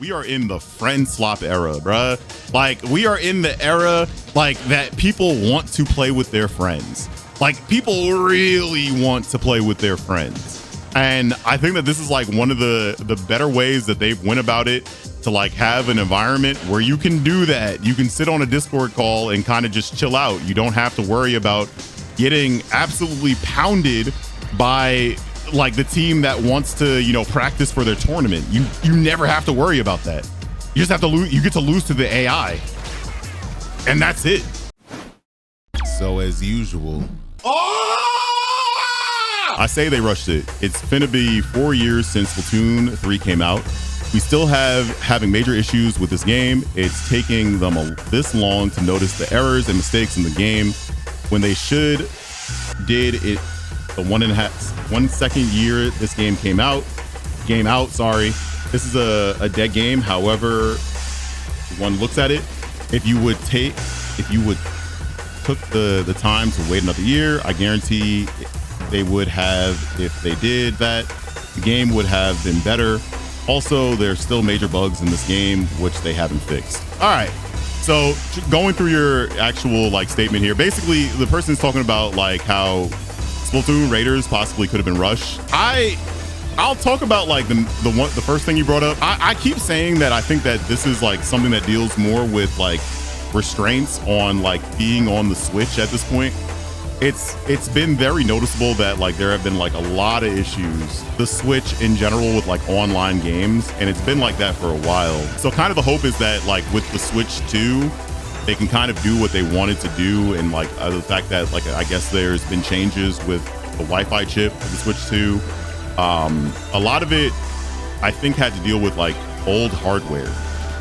We are in the friend slop era, bruh. Like, we are in the era, like, that people want to play with their friends. Like, people really want to play with their friends. And I think that this is, like, one of the better ways that they've went about it to, like, have an environment where you can do that. You can sit on a Discord call and kind of just chill out. You don't have to worry about getting absolutely pounded by like the team that wants to, you know, practice for their tournament. You never have to worry about that. You just have to lose. You get to lose to the AI, and that's it. So as usual, I say they rushed it. It's finna be 4 years since Splatoon 3 came out. We still having major issues with this game. It's taking them this long to notice the errors and mistakes in the game when they did it the 1 second year this game came out. Sorry. This is a dead game. However, one looks at it. If you would took the time to wait another year, I guarantee they would have, if they did that, the game would have been better. Also, there's still major bugs in this game, which they haven't fixed. All right. So going through your actual like statement here, basically the person's talking about like how Splatoon Raiders possibly could have been rushed. I'll talk about like the first thing you brought up. I keep saying that I think that this is like something that deals more with like restraints on like being on the Switch at this point. It's been very noticeable that like there have been like a lot of issues, the Switch in general, with like online games, and it's been like that for a while. So kind of the hope is that like with the Switch 2, they can kind of do what they wanted to do, and like the fact that like I guess there's been changes with the Wi-Fi chip for the Switch 2. A lot of it I think had to deal with like old hardware.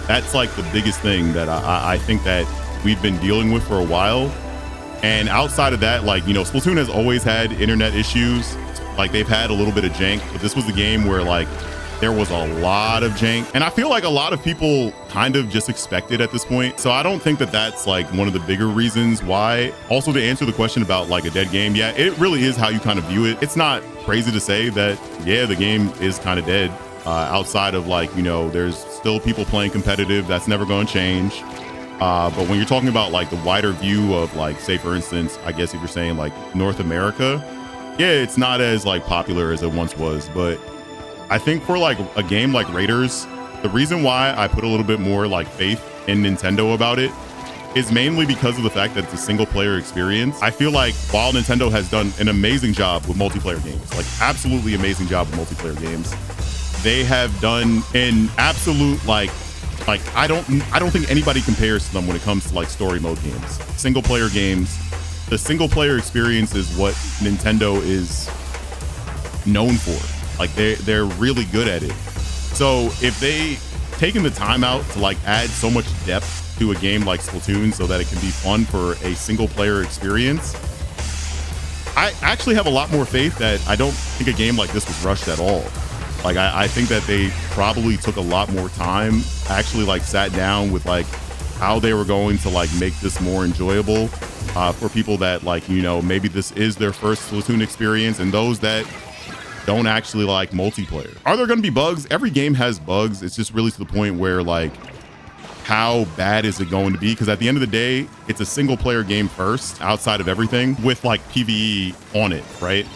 That's like the biggest thing that I think that we've been dealing with for a while. And outside of that, like, you know, Splatoon has always had internet issues. Like they've had a little bit of jank, but this was the game where like there was a lot of jank, and I feel like a lot of people kind of just expect it at this point. So I don't think that that's like one of the bigger reasons why. Also, to answer the question about like a dead game, yeah, it really is how you kind of view it. It's not crazy to say that, yeah, the game is kind of dead. Outside of like, you know, there's still people playing competitive. That's never going to change. But when you're talking about like the wider view of like, say for instance, I guess if you're saying like North America, yeah, it's not as like popular as it once was. But I think for like a game like Raiders, the reason why I put a little bit more like faith in Nintendo about it is mainly because of the fact that it's a single player experience. I feel like while Nintendo has done an amazing job with multiplayer games, like absolutely amazing job with multiplayer games, they have done an absolute like I don't think anybody compares to them when it comes to like story mode games, single player games. The single player experience is what Nintendo is known for. Like they're really good at it. So if they taken the time out to like add so much depth to a game like Splatoon so that it can be fun for a single player experience, I actually have a lot more faith that I don't think a game like this was rushed at all. Like I think that they probably took a lot more time, actually like sat down with like how they were going to like make this more enjoyable for people that like, you know, maybe this is their first Splatoon experience, and those that don't actually like multiplayer. Are there going to be bugs? Every game has bugs. It's just really to the point where like, how bad is it going to be? Because at the end of the day, it's a single player game first outside of everything with like PvE on it, right?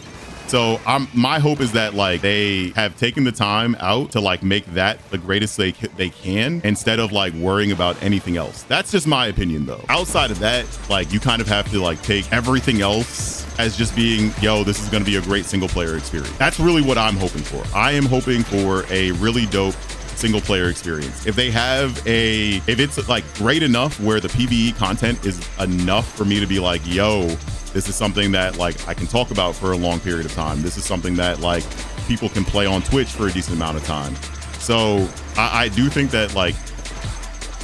So my hope is that like they have taken the time out to like make that the greatest they can, instead of like worrying about anything else. That's just my opinion though. Outside of that, like you kind of have to like take everything else as just being, yo, this is going to be a great single player experience. That's really what I'm hoping for. I am hoping for a really dope single player experience. If it's like great enough where the PvE content is enough for me to be like, yo, this is something that like I can talk about for a long period of time. This is something that like people can play on Twitch for a decent amount of time. So I do think that like,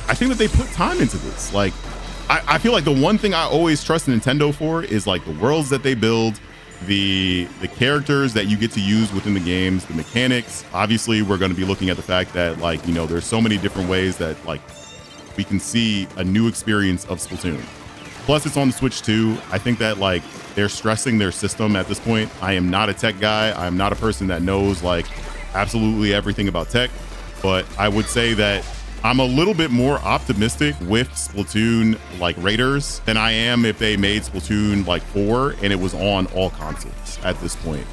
I think that they put time into this. Like, I feel like the one thing I always trust Nintendo for is like the worlds that they build, the characters that you get to use within the games, the mechanics. Obviously, we're going to be looking at the fact that like, you know, there's so many different ways that like we can see a new experience of Splatoon. Plus, it's on the Switch too. I think that like they're stressing their system at this point. I am not a tech guy. I'm not a person that knows like absolutely everything about tech. but I would say that I'm a little bit more optimistic with Splatoon like Raiders than I am if they made Splatoon like 4 and it was on all consoles at this point.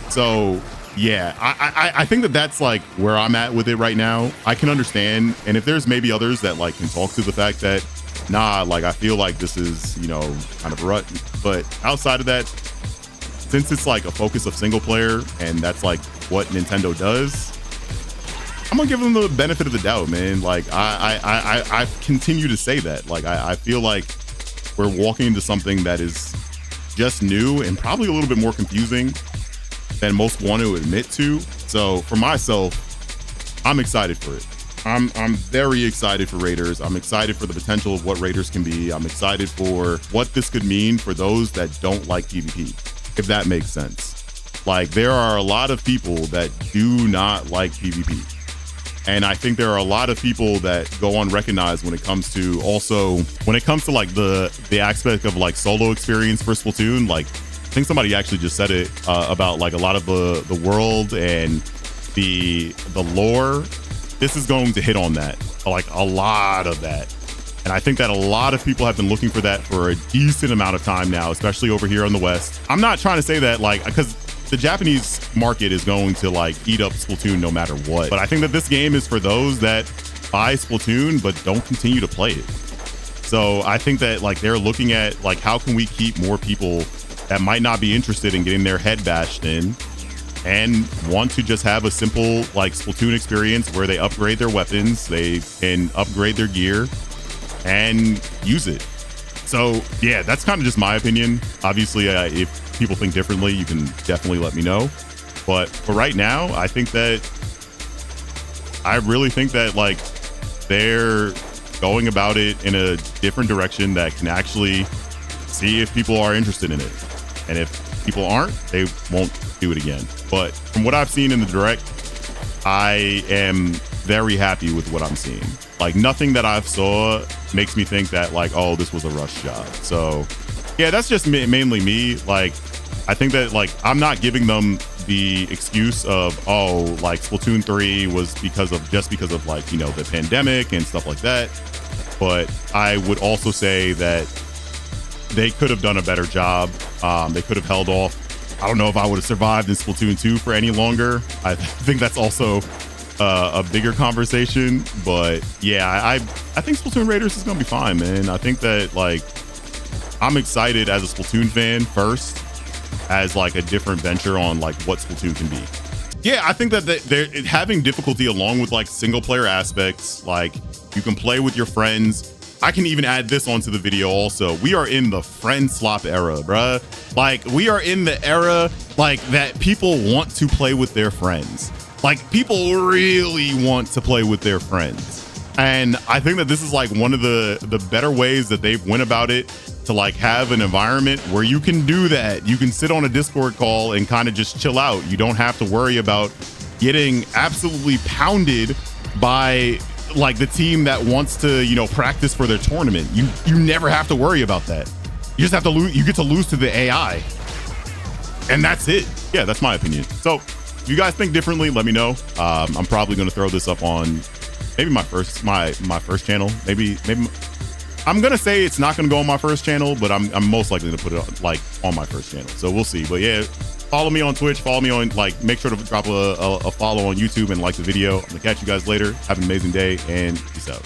So yeah, I think that that's like where I'm at with it right now. I can understand, and if there's maybe others that like can talk to the fact that nah, like I feel like this is, you know, kind of a rut, but outside of that, since it's like a focus of single player and that's like what Nintendo does, I'm gonna give them the benefit of the doubt, man. Like I continue to say that. Like I feel like we're walking into something that is just new and probably a little bit more confusing than most want to admit to. So for myself, I'm excited for it. I'm very excited for Raiders. I'm excited for the potential of what Raiders can be. I'm excited for what this could mean for those that don't like PvP, if that makes sense. Like there are a lot of people that do not like PvP. And I think there are a lot of people that go unrecognized when it comes to like the aspect of like solo experience for Splatoon. Like I think somebody actually just said it about like a lot of the world and the lore. This is going to hit on that, like a lot of that. And I think that a lot of people have been looking for that for a decent amount of time now, especially over here in the West. I'm not trying to say that like, because the Japanese market is going to like eat up Splatoon no matter what. But I think that this game is for those that buy Splatoon but don't continue to play it. So I think that like they're looking at like how can we keep more people that might not be interested in getting their head bashed in and want to just have a simple like Splatoon experience where they upgrade their weapons, they can upgrade their gear and use it. So yeah, that's kind of just my opinion. Obviously, if people think differently, you can definitely let me know. But for right now, I really think that like they're going about it in a different direction that can actually see if people are interested in it. And if people aren't, they won't do it again. But from what I've seen in the direct, I am very happy with what I'm seeing. Like nothing that I've saw makes me think that like, oh, this was a rush job. So yeah, that's just mainly me. Like, I think that like, I'm not giving them the excuse of, oh, like Splatoon 3 was because of like, you know, the pandemic and stuff like that. But I would also say that they could have done a better job. They could have held off. I don't know if I would have survived in Splatoon 2 for any longer. I think that's also a bigger conversation. But yeah, I think Splatoon Raiders is gonna be fine, man. I think that like I'm excited as a Splatoon fan first, as like a different venture on like what Splatoon can be. Yeah, I think that they're having difficulty along with like single player aspects. Like you can play with your friends. I can even add this onto the video also. We are in the friend slop era, bruh. Like we are in the era like that people want to play with their friends. Like people really want to play with their friends. And I think that this is like one of the better ways that they've went about it to like have an environment where you can do that. You can sit on a Discord call and kind of just chill out. You don't have to worry about getting absolutely pounded by like the team that wants to, you know, practice for their tournament. You never have to worry about that. You just have to lose. You get to lose to the AI, and that's it. Yeah, that's my opinion. So if you guys think differently, let me know. I'm probably going to throw this up on maybe my first channel. Maybe I'm going to say it's not going to go on my first channel, but I'm most likely going to put it on my first channel. So we'll see. But yeah, follow me on Twitch, follow me on, like, make sure to drop a follow on YouTube and like the video. I'm gonna catch you guys later. Have an amazing day and peace out.